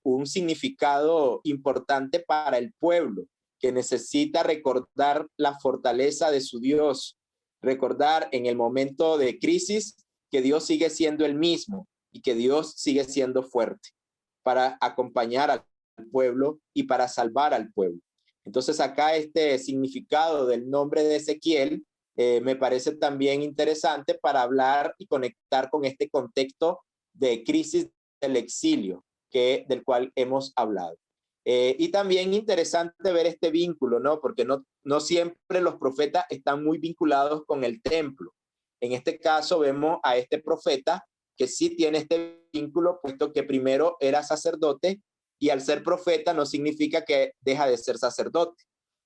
un significado importante para el pueblo, que necesita recordar la fortaleza de su Dios, recordar en el momento de crisis que Dios sigue siendo el mismo y que Dios sigue siendo fuerte para acompañar al pueblo y para salvar al pueblo. Entonces acá este significado del nombre de Ezequiel me parece también interesante para hablar y conectar con este contexto de crisis del exilio del cual hemos hablado. Y también interesante ver este vínculo, ¿no? Porque no siempre los profetas están muy vinculados con el templo. En este caso vemos a este profeta que sí tiene este vínculo, puesto que primero era sacerdote y al ser profeta no significa que deja de ser sacerdote.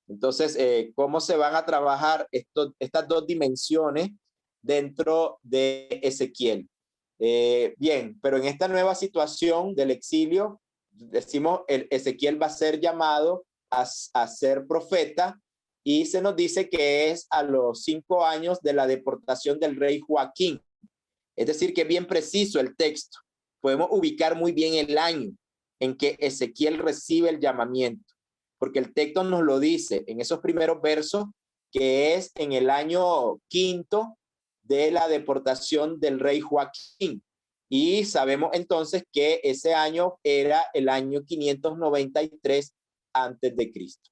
Entonces, ¿cómo se van a trabajar estas dos dimensiones dentro de Ezequiel? Bien, pero en esta nueva situación del exilio, decimos, Ezequiel va a ser llamado a ser profeta y se nos dice que es a los 5 años de la deportación del rey Joaquín. Es decir, que es bien preciso el texto. Podemos ubicar muy bien el año en que Ezequiel recibe el llamamiento, porque el texto nos lo dice en esos primeros versos, que es en el año 5 de la deportación del rey Joaquín. Y sabemos entonces que ese año era el año 593 antes de Cristo.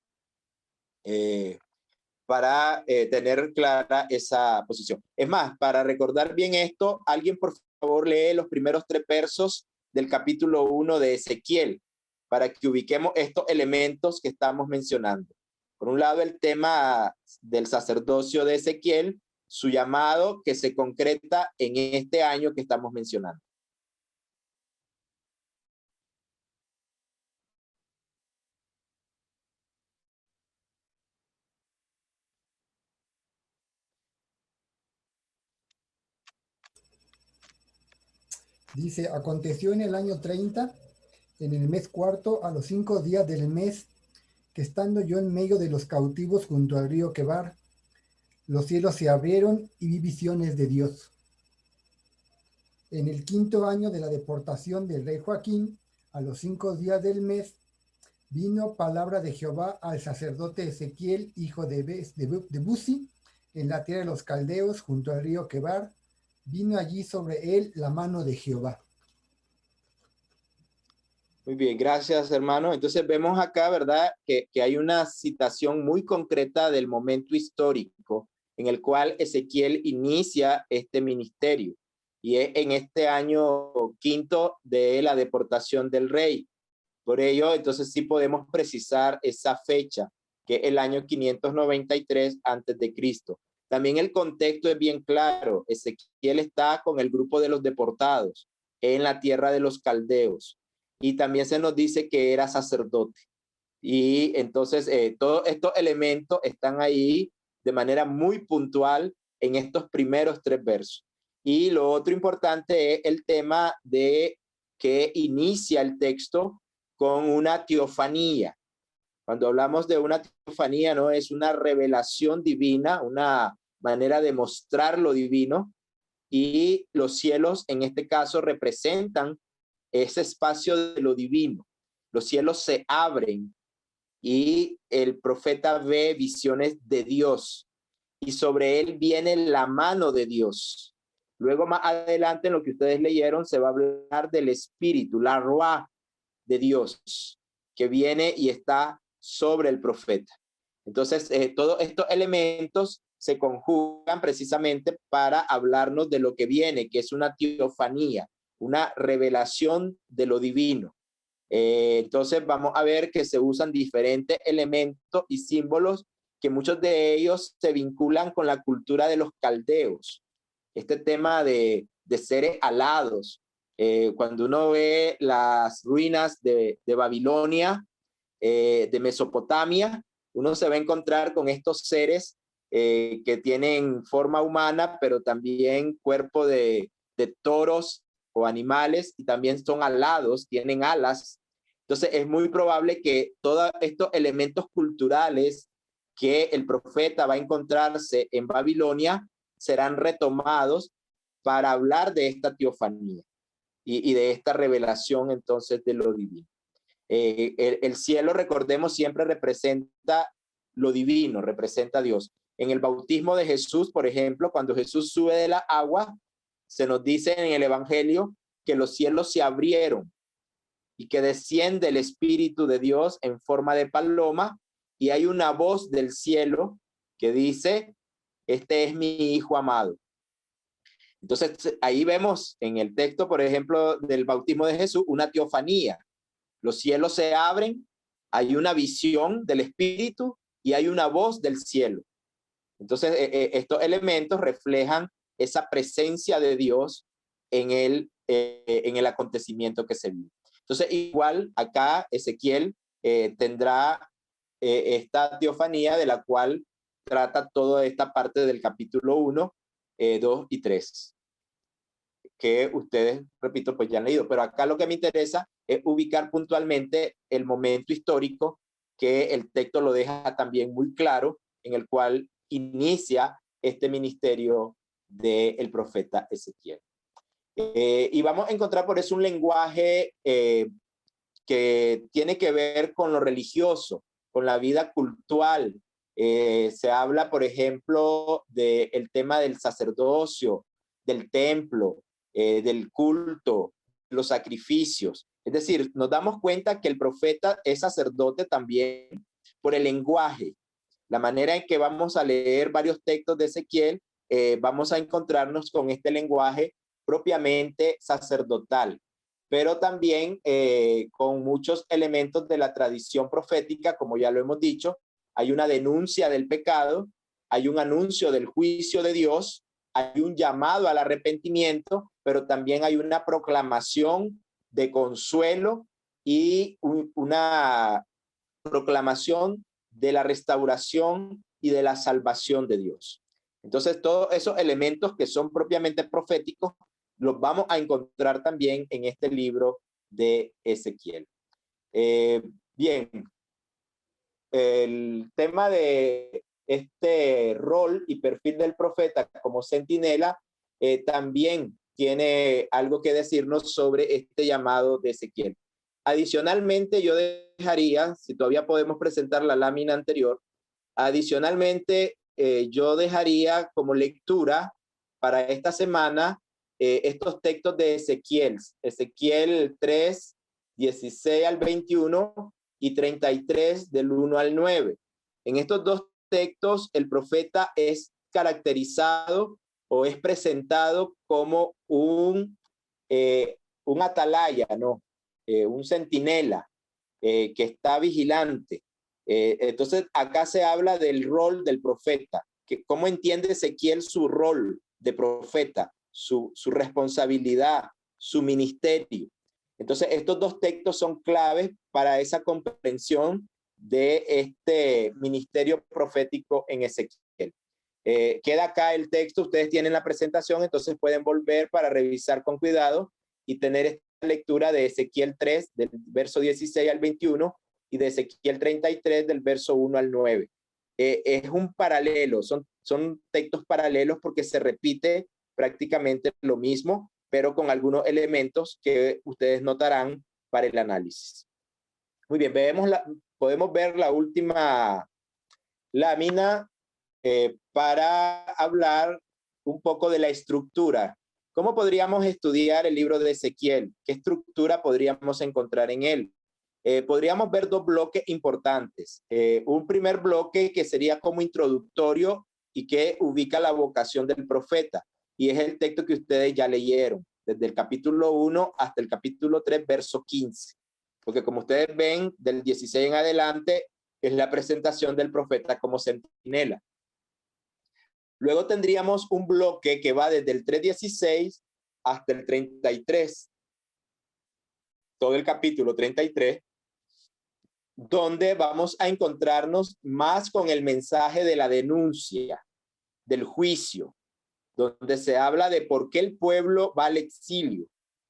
Para tener clara esa posición. Es más, para recordar bien esto, alguien por favor lee los primeros 3 versos del capítulo 1 de Ezequiel, para que ubiquemos estos elementos que estamos mencionando. Por un lado, el tema del sacerdocio de Ezequiel, su llamado que se concreta en este año que estamos mencionando. Dice, aconteció en el año 30, en el mes cuarto, a los 5 días del mes, que estando yo en medio de los cautivos junto al río Quebar, Los cielos se abrieron y vi visiones de Dios. En el 5.º año de la deportación del rey Joaquín, a los 5 días del mes, vino palabra de Jehová al sacerdote Ezequiel, hijo de Buzi, en la tierra de los caldeos, junto al río Quebar. Vino allí sobre él la mano de Jehová. Muy bien, gracias, hermano. Entonces vemos acá, ¿verdad?, que hay una citación muy concreta del momento histórico en el cual Ezequiel inicia este ministerio. Y es en este año 5.º de la deportación del rey. Por ello, entonces sí podemos precisar esa fecha, que es el año 593 antes de Cristo. También el contexto es bien claro. Ezequiel está con el grupo de los deportados en la tierra de los caldeos. Y también se nos dice que era sacerdote. Y entonces todos estos elementos están ahí de manera muy puntual en estos primeros 3 versos. Y lo otro importante es el tema de que inicia el texto con una teofanía. Cuando hablamos de una teofanía, no es una revelación divina, una manera de mostrar lo divino, y los cielos en este caso representan ese espacio de lo divino. Los cielos se abren y el profeta ve visiones de Dios y sobre él viene la mano de Dios. Luego más adelante en lo que ustedes leyeron se va a hablar del espíritu, la ruaj de Dios que viene y está sobre el profeta. Entonces, todos estos elementos se conjugan precisamente para hablarnos de lo que viene, que es una teofanía, una revelación de lo divino. Entonces vamos a ver que se usan diferentes elementos y símbolos que muchos de ellos se vinculan con la cultura de los caldeos. Este tema de seres alados, cuando uno ve las ruinas de Babilonia, de Mesopotamia, uno se va a encontrar con estos seres que tienen forma humana, pero también cuerpo de toros o animales, y también son alados, tienen alas. Entonces es muy probable que todos estos elementos culturales que el profeta va a encontrarse en Babilonia serán retomados para hablar de esta teofanía y de esta revelación entonces de lo divino. El cielo, recordemos, siempre representa lo divino, representa a Dios. En el bautismo de Jesús, por ejemplo, cuando Jesús sube de la agua, se nos dice en el Evangelio que los cielos se abrieron y que desciende el Espíritu de Dios en forma de paloma, y hay una voz del cielo que dice: este es mi Hijo amado. Entonces ahí vemos en el texto, por ejemplo, del bautismo de Jesús, una teofanía. Los cielos se abren, hay una visión del Espíritu y hay una voz del cielo. Entonces estos elementos reflejan esa presencia de Dios en el acontecimiento que se vive. Entonces igual acá Ezequiel tendrá esta teofanía de la cual trata toda esta parte del capítulo 1, 2 y 3, que ustedes, repito, pues ya han leído. Pero acá lo que me interesa es ubicar puntualmente el momento histórico que el texto lo deja también muy claro, en el cual inicia este ministerio del profeta Ezequiel. Y vamos a encontrar por eso un lenguaje que tiene que ver con lo religioso, con la vida cultural. Se habla, por ejemplo, del tema del sacerdocio, del templo, del culto, los sacrificios. Es decir, nos damos cuenta que el profeta es sacerdote también por el lenguaje. La manera en que vamos a leer varios textos de Ezequiel, vamos a encontrarnos con este lenguaje propiamente sacerdotal, pero también con muchos elementos de la tradición profética, como ya lo hemos dicho. Hay una denuncia del pecado, hay un anuncio del juicio de Dios, hay un llamado al arrepentimiento, pero también hay una proclamación de consuelo y una proclamación de la restauración y de la salvación de Dios. Entonces, todos esos elementos que son propiamente proféticos los vamos a encontrar también en este libro de Ezequiel. Bien, el tema de este rol y perfil del profeta como centinela, también tiene algo que decirnos sobre este llamado de Ezequiel. Adicionalmente, yo dejaría, si todavía podemos presentar la lámina anterior, adicionalmente, yo dejaría como lectura para esta semana estos textos de Ezequiel, Ezequiel 3, 16 al 21 y 33 del 1 al 9. En estos dos textos, el profeta es caracterizado o es presentado como un atalaya, ¿no? Un centinela que está vigilante. Entonces, acá se habla del rol del profeta, que cómo entiende Ezequiel su rol de profeta, su responsabilidad, su ministerio. Entonces, estos dos textos son claves para esa comprensión de este ministerio profético en Ezequiel. Queda acá el texto, ustedes tienen la presentación, entonces pueden volver para revisar con cuidado y tener esta lectura de Ezequiel 3, del verso 16 al 21, y de Ezequiel 33, del verso 1 al 9. Es un paralelo, son textos paralelos porque se repite prácticamente lo mismo, pero con algunos elementos que ustedes notarán para el análisis. Muy bien, podemos ver la última lámina para hablar un poco de la estructura. ¿Cómo podríamos estudiar el libro de Ezequiel? ¿Qué estructura podríamos encontrar en él? Podríamos ver dos bloques importantes. Un primer bloque que sería como introductorio y que ubica la vocación del profeta. Y es el texto que ustedes ya leyeron, desde el capítulo 1 hasta el capítulo 3, verso 15. Porque como ustedes ven, del 16 en adelante es la presentación del profeta como centinela. Luego tendríamos un bloque que va desde el 3:16 hasta el 33, todo el capítulo 33, donde vamos a encontrarnos más con el mensaje de la denuncia, del juicio, donde se habla de por qué el pueblo va al exilio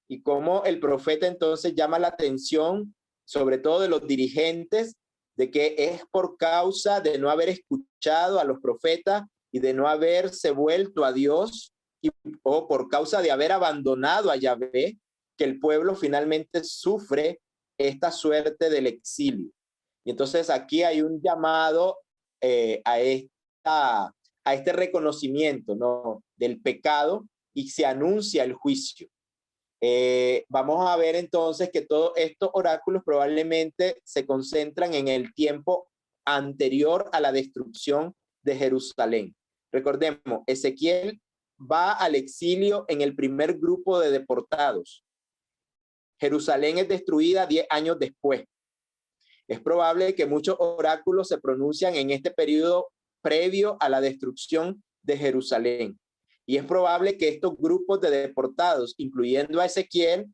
y cómo el profeta entonces llama la atención, sobre todo de los dirigentes, de que es por causa de no haber escuchado a los profetas y de no haberse vuelto a Dios o por causa de haber abandonado a Yahvé, que el pueblo finalmente sufre esta suerte del exilio. Y entonces aquí hay un llamado a este reconocimiento, ¿no?, del pecado, y se anuncia el juicio. Vamos a ver entonces que todos estos oráculos probablemente se concentran en el tiempo anterior a la destrucción de Jerusalén. Recordemos, Ezequiel va al exilio en el primer grupo de deportados. Jerusalén es destruida 10 años después. Es probable que muchos oráculos se pronuncian en este periodo previo a la destrucción de Jerusalén. Y es probable que estos grupos de deportados, incluyendo a Ezequiel,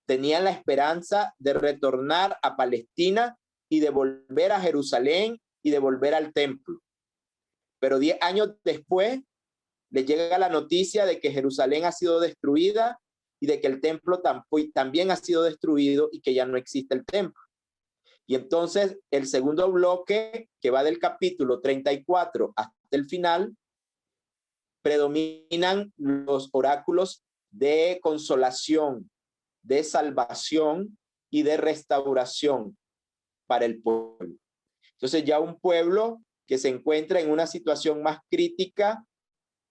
tenían la esperanza de retornar a Palestina y de volver a Jerusalén y de volver al templo. Pero 10 años después les llega la noticia de que Jerusalén ha sido destruida y de que el templo también ha sido destruido y que ya no existe el templo. Y entonces el segundo bloque, que va del capítulo 34 hasta el final, predominan los oráculos de consolación, de salvación y de restauración para el pueblo. Entonces ya un pueblo que se encuentra en una situación más crítica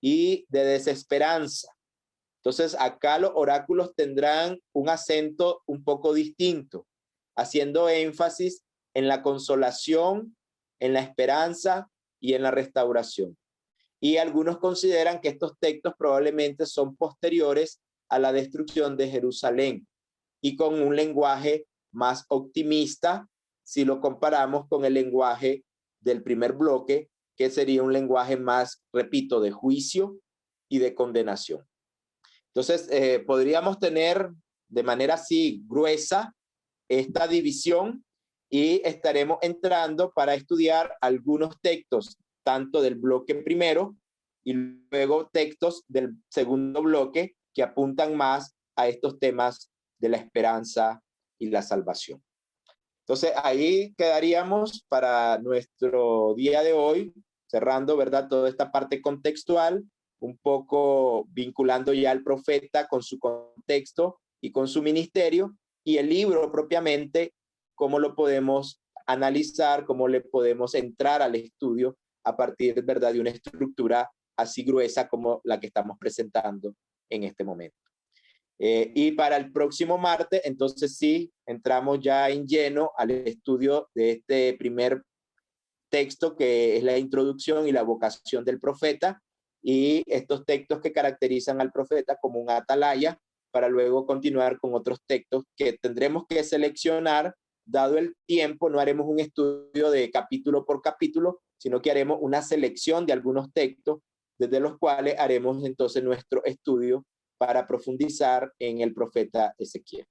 y de desesperanza. Entonces acá los oráculos tendrán un acento un poco distinto, haciendo énfasis en la consolación, en la esperanza y en la restauración. Y algunos consideran que estos textos probablemente son posteriores a la destrucción de Jerusalén y con un lenguaje más optimista si lo comparamos con el lenguaje del primer bloque, que sería un lenguaje más, repito, de juicio y de condenación. Entonces, podríamos tener de manera así gruesa esta división y estaremos entrando para estudiar algunos textos, tanto del bloque primero y luego textos del segundo bloque que apuntan más a estos temas de la esperanza y la salvación. Entonces, ahí quedaríamos para nuestro día de hoy. cerrando, ¿verdad? Toda esta parte contextual, un poco vinculando ya al profeta con su contexto y con su ministerio, y el libro propiamente, cómo lo podemos analizar, cómo le podemos entrar al estudio a partir, ¿verdad?, de una estructura así gruesa como la que estamos presentando en este momento. Y para el próximo martes, entonces sí, entramos ya en lleno al estudio de este primer texto, que es la introducción y la vocación del profeta, y estos textos que caracterizan al profeta como un atalaya, para luego continuar con otros textos que tendremos que seleccionar. Dado el tiempo, no haremos un estudio de capítulo por capítulo, sino que haremos una selección de algunos textos, desde los cuales haremos entonces nuestro estudio para profundizar en el profeta Ezequiel.